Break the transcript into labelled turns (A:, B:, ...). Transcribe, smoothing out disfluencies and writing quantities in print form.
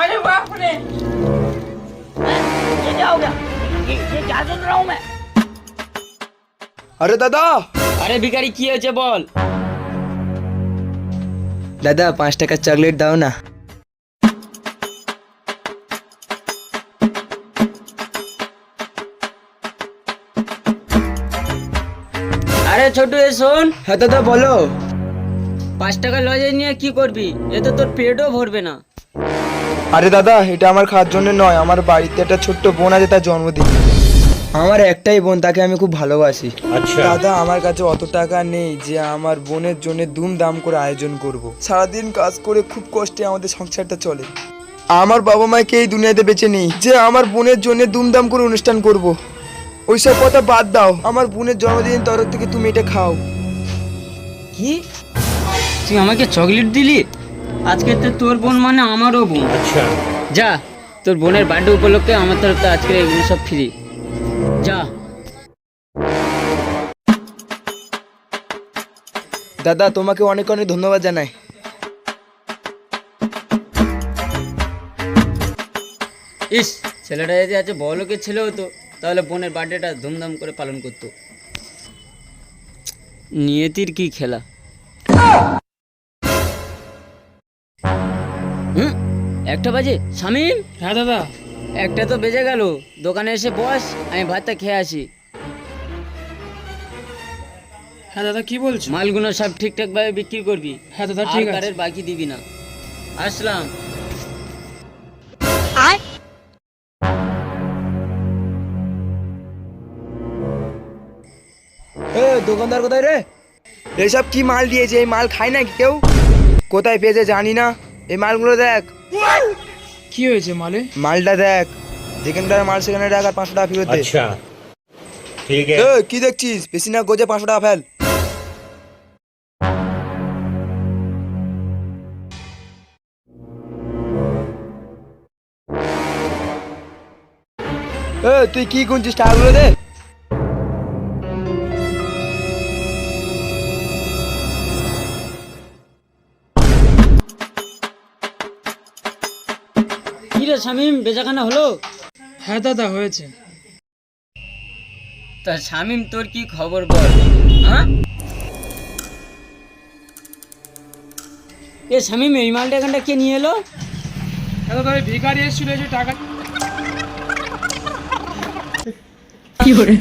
A: अरे बाप रे, ये क्या हो गया? ये क्या सुन रहा हूँ मैं?
B: আরে দাদা,
A: আরে ভিখারি কি হয়েছে বল?
B: দাদা 5 টাকার চকলেট দাও না।
A: আরে ছোটু এ শোন,
B: হ্যাঁ দাদা বলো।
A: 5 টাকা লজেন্স নিয়ে কি করবি? এতে তোর পেটও ভরবে না।
B: আরে দাদা, এটা আমার খাওয়ার জন্য নয়, আমার বাড়িতে একটা ছোট্ট বোন আছে, তার জন্মদিন। আমার একটাই বোন, তাকে আমি খুব ভালোবাসি।
C: আচ্ছা
B: দাদা, আমার কাছে অত টাকা নেই যে আমার বোনের জন্য দুমদাম করে আয়োজন করব। সারাদিন কাজ করে খুব কষ্টে আমাদের সংসারটা চলে। আমার বাবা মাকে এই দুনিয়াতে বেঁচে নেই যে আমার বোনের জন্য দুমদাম করে অনুষ্ঠান করব। ওইসব কথা বাদ দাও, আমার বোনের জন্মদিনের তরফ থেকে তুমি এটা খাও।
A: কি? তুই আমাকে চকলেট দিলি? আজকে তো তোর বোন মানে আমারও বোন।
C: আচ্ছা
A: যা, তোর বোনের বার্থডে উপলক্ষে আমার তরফ থেকে আজকে এগুলো সব ফ্রি। যা।
B: দাদা, তোমাকে অনেক অনেক ধন্যবাদ জানাই।
A: ইস, ছেলেটা যদি আছে বড়লোকের ছেলে হতো তাহলে বোনের বার্থডেটা ধুমধাম করে পালন করতো। নিয়তির কি খেলা। হুম, 1টা বাজে। শামিম।
D: হ্যাঁ দাদা।
A: 1টা তো বেজে গেল, দোকানে এসে বস, আমি ভাতটা খেয়ে আসি।
D: হ্যাঁ দাদা, কি বলছো?
A: মালগুলো সব ঠিকঠাক ভাবে বিক্রি করবি।
D: হ্যাঁ দাদা, ঠিক আছে।
A: কারের বাকি দিবি না। আসলাম।
B: এ দোকানদার কোথায় রে? এসব কি মাল দিয়েছে? এই মাল খায় নাকি কেউ? কোথায় পেয়েছে জানি না। এই মালগুলো দেখ।
D: কি হয়েছে মালে?
B: মালটা দেখ, যেখানকার মাল সেখানে রাখ আর 500 টাকা ফেরত দে।
C: अच्छा ठीक है
B: এ, কি দেখছিস? বেশি না গোজে 500 টাকা ফেল। এ, তুই কি গুনছিস? টাকাগুলো দে।
A: কি রে শামিম, বেচাখানা হলো?
D: হ্যাঁ দাদা, হয়েছে।
A: তা শামিম, তোর কি খবর বল? হ্যাঁ, এ শামিম, এই মালটা এখানটা কে নিয়ে এলো?
D: হ্যাঁ দাদা, ওই ভিখারি এসেছিল, এসে টাকা।
A: কি করে?